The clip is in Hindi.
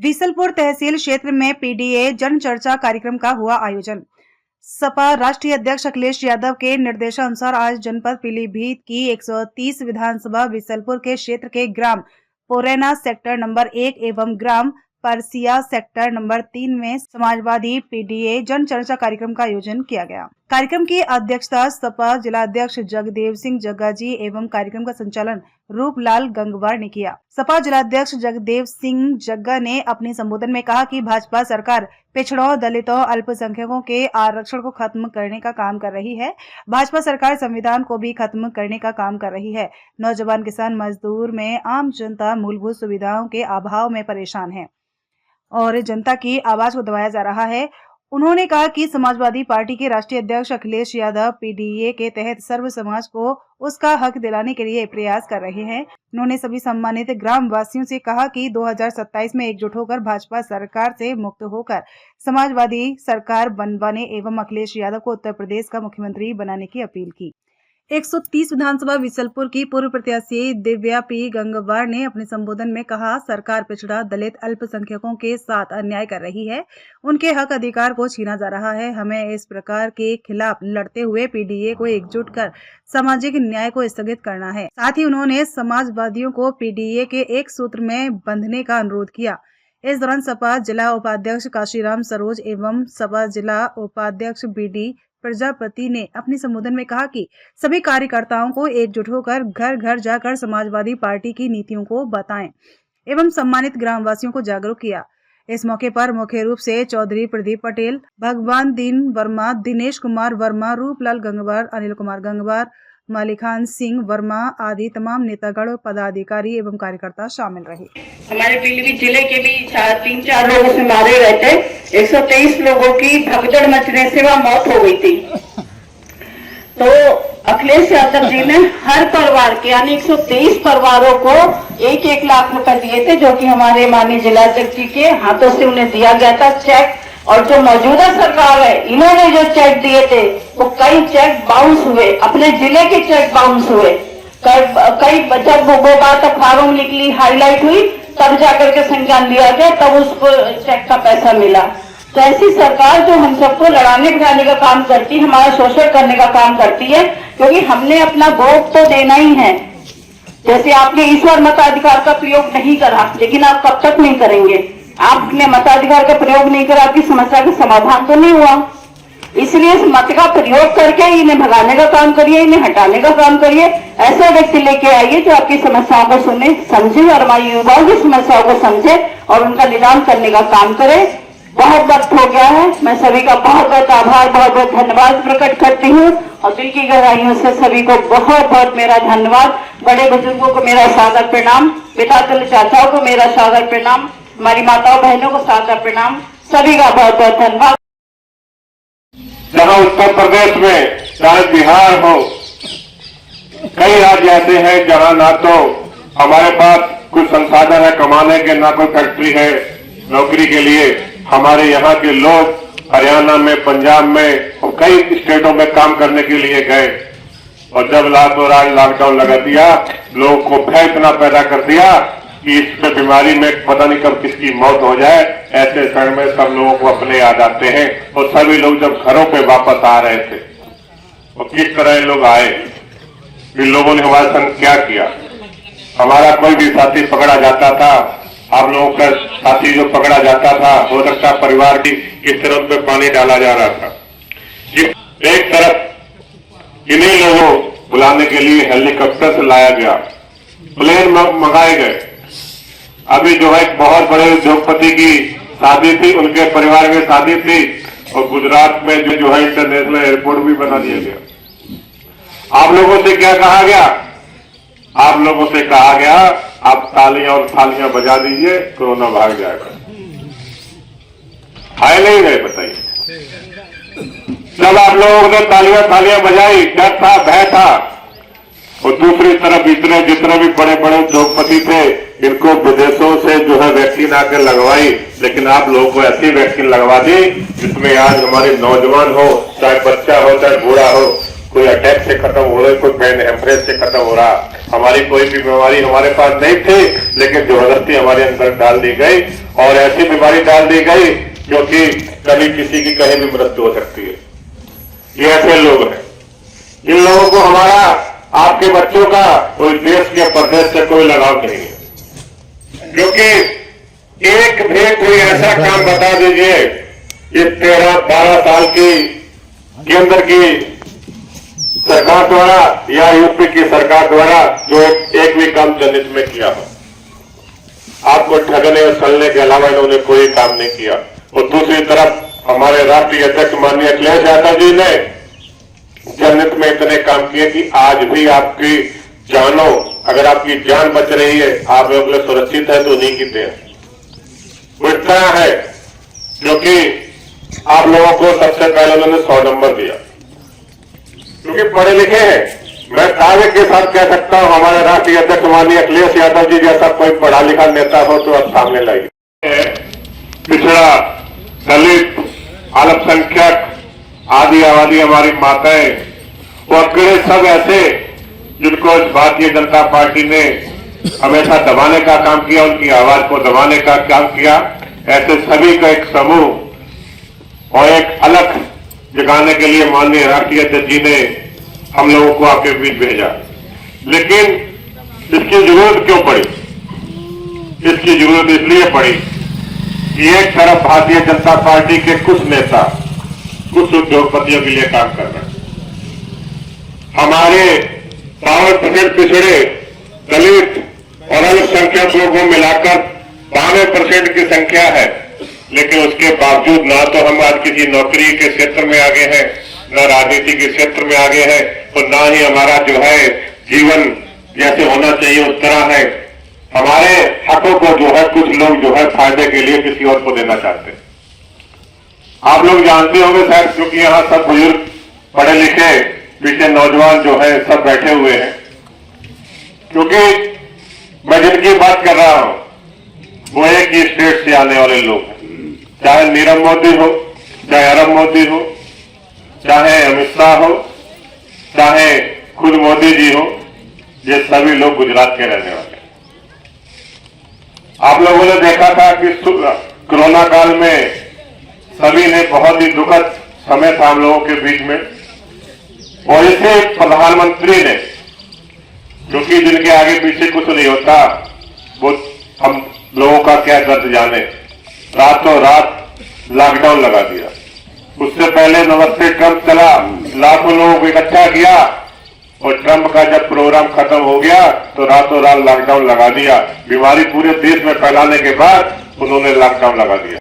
बीसलपुर तहसील क्षेत्र में पीडीए जन चर्चा कार्यक्रम का हुआ आयोजन। सपा राष्ट्रीय अध्यक्ष अखिलेश यादव के निर्देशानुसार आज जनपद पीलीभीत की 130 विधानसभा बीसलपुर के क्षेत्र के ग्राम पोरैना सेक्टर नंबर 1 एवं ग्राम परसिया सेक्टर नंबर 3 में समाजवादी पीडीए जन चर्चा कार्यक्रम का आयोजन किया गया। कार्यक्रम की अध्यक्षता सपा जिलाध्यक्ष जगदेव सिंह जग्गा जी एवं कार्यक्रम का संचालन रूपलाल गंगवार ने किया। सपा जिलाध्यक्ष जगदेव सिंह जग्गा ने अपने संबोधन में कहा कि भाजपा सरकार पिछड़ों, दलितों, अल्पसंख्यकों के आरक्षण को खत्म करने का काम कर रही है। भाजपा सरकार संविधान को भी खत्म करने का काम कर रही है। नौजवान, किसान, मजदूर में आम जनता मूलभूत सुविधाओं के अभाव में परेशान है और जनता की आवाज को दबाया जा रहा है। उन्होंने कहा कि समाजवादी पार्टी के राष्ट्रीय अध्यक्ष अखिलेश यादव पीडीए के तहत सर्व समाज को उसका हक दिलाने के लिए प्रयास कर रहे हैं। उन्होंने सभी सम्मानित ग्राम वासियों से कहा कि 2027 में एकजुट होकर भाजपा सरकार से मुक्त होकर समाजवादी सरकार बनवाने एवं अखिलेश यादव को उत्तर प्रदेश का मुख्यमंत्री बनाने की अपील की। 130 विधानसभा बीसलपुर की पूर्व प्रत्याशी दिव्या पी गंगवार ने अपने संबोधन में कहा, सरकार पिछड़ा, दलित, अल्पसंख्यकों के साथ अन्याय कर रही है। उनके हक अधिकार को छीना जा रहा है। हमें इस प्रकार के खिलाफ लड़ते हुए पीडीए को एकजुट कर सामाजिक न्याय को स्थगित करना है। साथ ही उन्होंने समाजवादियों को पीडीए के एक सूत्र में बंधने का अनुरोध किया। इस दौरान सपा जिला उपाध्यक्ष काशीराम सरोज एवं सपा जिला उपाध्यक्ष बीडी प्रजापति ने अपने संबोधन में कहा कि सभी कार्यकर्ताओं को एकजुट होकर घर घर जाकर समाजवादी पार्टी की नीतियों को बताएं एवं सम्मानित ग्रामवासियों को जागरूक किया। इस मौके पर मुख्य रूप से चौधरी प्रदीप पटेल, भगवान दीन वर्मा, दिनेश कुमार वर्मा, रूपलाल गंगवार, अनिल कुमार गंगवार, मालिकान सिंह वर्मा आदि तमाम नेतागण, पदाधिकारी एवं कार्यकर्ता शामिल रहे। हमारे पीलीभीत जिले के भी 3-4 लोग उसमें मारे गए थे। 123 लोगों की भगदड़ मचने से वह मौत हो गई थी। तो अखिलेश यादव जी ने हर परिवार के यानी 123 परिवारों को 1-1 लाख रुपए दिए थे, जो कि हमारे माननीय जिलाध्यक्ष जी के हाथों से उन्हें दिया गया था चेक। और जो मौजूदा सरकार है, इन्होंने जो चेक दिए थे वो कई चेक बाउंस हुए, अपने जिले के चेक बाउंस हुए। कई जब वो बात अखबारों में निकली, हाईलाइट हुई, तब जाकर के संज्ञान लिया गया, तब उसको चेक का पैसा मिला। तो ऐसी सरकार जो हम सबको लड़ाने भिड़ाने का काम करती है, हमारा शोषण करने का काम करती है, क्योंकि हमने अपना वोट तो देना ही है। जैसे आपने ईश्वर मताधिकार का प्रयोग नहीं करा, लेकिन आप कब तक नहीं करेंगे? आपने मताधिकार का प्रयोग नहीं करा, आपकी समस्या का समाधान तो नहीं हुआ। इसलिए इस मत का प्रयोग करके इन्हें भगाने का काम करिए, इन्हें हटाने का काम करिए। ऐसे व्यक्ति लेके आइए जो आपकी समस्याओं को सुने, समझे और हमारी युवाओं की समस्याओं को समझे और उनका निदान करने का काम करे। बहुत वक्त हो गया है। मैं सभी का बहुत बहुत आभार, बहुत बहुत धन्यवाद प्रकट करती हूँ और दिल की गहराइयों से सभी को बहुत बहुत मेरा धन्यवाद। बड़े बुजुर्गों को मेरा सादर प्रणाम, पितातुल्य चाचाओं को मेरा सादर प्रणाम, हमारी माताओं बहनों को सादर प्रणाम, सभी का बहुत बहुत धन्यवाद। जहां उत्तर प्रदेश में, चाहे बिहार हो, कई राज्य ऐसे हैं जहां ना तो हमारे पास कुछ संसाधन है कमाने के, ना कोई फैक्ट्री है नौकरी के लिए। हमारे यहाँ के लोग हरियाणा में, पंजाब में और कई स्टेटों में काम करने के लिए गए और जब लॉकडाउन लगा दिया, लोगों को भय इतना पैदा कर दिया कि इस बीमारी में पता नहीं कब किसकी मौत हो जाए। ऐसे क्षण में सब लोगों को अपने याद आते हैं और सभी लोग जब घरों पे वापस आ रहे थे और किस तरह लोग आए, इन लोगों ने हमारे संग क्या किया। हमारा कोई भी साथी पकड़ा जाता था, आप लोगों का साथी जो पकड़ा जाता था, हो सकता परिवार की किस तरफ पे पानी डाला जा रहा था। एक तरफ इन्हीं लोगों बुलाने के लिए हेलीकॉप्टर से लाया गया, प्लेन मंगाए गए। अभी जो है बहुत बड़े उद्योगपति की शादी थी, उनके परिवार में शादी थी और गुजरात में जो है इंटरनेशनल एयरपोर्ट भी बना दिया गया। आप लोगों से क्या कहा गया? आप लोगों से कहा गया आप तालियां और थालियां बजा दीजिए, कोरोना भाग जाएगा। आए नहीं गए? बताइए। जब आप लोगों ने तालियां थालियां बजाई, डर था, भय था, और दूसरी तरफ इतने जितने भी बड़े बड़े उद्योगपति थे, इनको विदेशों से जो है वैक्सीन आकर लगवाई, लेकिन आप लोगों को ऐसी वैक्सीन लगवा दी जिसमें आज हमारे नौजवान हो, चाहे बच्चा हो, चाहे बूढ़ा हो, कोई अटैक से खत्म हो रहा है, कोई ब्रेन हेमरेज से खत्म हो रहा। हमारी कोई भी बीमारी हमारे पास नहीं थी, लेकिन जबरदस्ती हमारे अंदर डाल दी गई और ऐसी बीमारी डाल दी गई जो कि कभी किसी की कहीं भी मृत्यु हो सकती है। ये ऐसे लोग हैं, इन लोगों को हमारा, आपके बच्चों का कोई देश के प्रदेश से कोई लगाव नहीं है, क्योंकि एक भी कोई ऐसा काम बता दीजिए इस 13-12 साल की केंद्र की सरकार द्वारा या यूपी की सरकार द्वारा जो एक भी काम जनहित में किया हो। आपको ठगने और छलने के अलावा इन्होंने कोई काम नहीं किया। और दूसरी तरफ हमारे राष्ट्रीय अध्यक्ष माननीय अखिलेश यादव जी ने जनहित में इतने काम किए कि आज भी आपकी जानों, अगर आपकी जान बच रही है, आप लोग के लिए सुरक्षित है, तो नहीं कीते हैं। वो इतना है क्योंकि आप लोगों को सबसे पहले उन्होंने 100 नंबर दिया, क्योंकि पढ़े लिखे हैं। मैं दावे के साथ कह सकता हूं, हमारे राष्ट्रीय अध्यक्ष माननीय अखिलेश यादव जी जैसा कोई पढ़ा लिखा नेता हो तो अब सामने लाइए। पिछड़ा, दलित, अल्पसंख्यक, आदि आबादी, हमारी माताएं, वो अकेले सब ऐसे जिनको भारतीय जनता पार्टी ने हमेशा दबाने का काम किया, उनकी आवाज को दबाने का काम किया। ऐसे सभी का एक समूह और एक अलग जगाने के लिए माननीय राष्ट्रीय अध्यक्ष जी ने हम लोगों को आपके बीच भेजा। लेकिन इसकी जरूरत क्यों पड़ी? इसकी जरूरत इसलिए पड़ी कि एक तरफ भारतीय जनता पार्टी के कुछ नेता कुछ उद्योगपतियों के लिए काम कर रहे हैं। हमारे 52% पिछड़े, दलित और अल्पसंख्यक लोगों को मिलाकर 92% की संख्या है, लेकिन उसके बावजूद ना तो हम आज किसी नौकरी के क्षेत्र में आगे हैं, न राजनीति के क्षेत्र में आगे हैं, और ना ही हमारा जो है जीवन जैसे होना चाहिए उस तरह है। हमारे हकों को जो है कुछ लोग जो है फायदे के लिए किसी और को देना चाहते हैं। आप लोग जानते होंगे शायद, क्योंकि यहाँ सब बुजुर्ग, पढ़े लिखे, पीछे नौजवान जो है सब बैठे हुए हैं, क्योंकि मैं जिनकी बात कर रहा हूं वो एक ही स्टेट से आने वाले लोग हैं। चाहे नीरव मोदी हो, चाहे अरब मोदी हो, चाहे अमित शाह हो, चाहे खुद मोदी जी हो, ये सभी लोग गुजरात के रहने वाले हैं। आप लोगों ने देखा था कि कोरोना काल में सभी ने बहुत ही दुखद समय था हम लोगों के बीच में, और इसे प्रधानमंत्री ने, क्योंकि जिनके आगे पीछे कुछ नहीं होता वो हम लोगों का क्या दर्द जाने, रातों रात लॉकडाउन लगा दिया। उससे पहले नमस्ते ट्रंप चला, लाखों लोगों को इकट्ठा किया, और ट्रंप का जब प्रोग्राम खत्म हो गया तो रातों रात लॉकडाउन लगा दिया। बीमारी पूरे देश में फैलाने के बाद उन्होंने लॉकडाउन लगा दिया।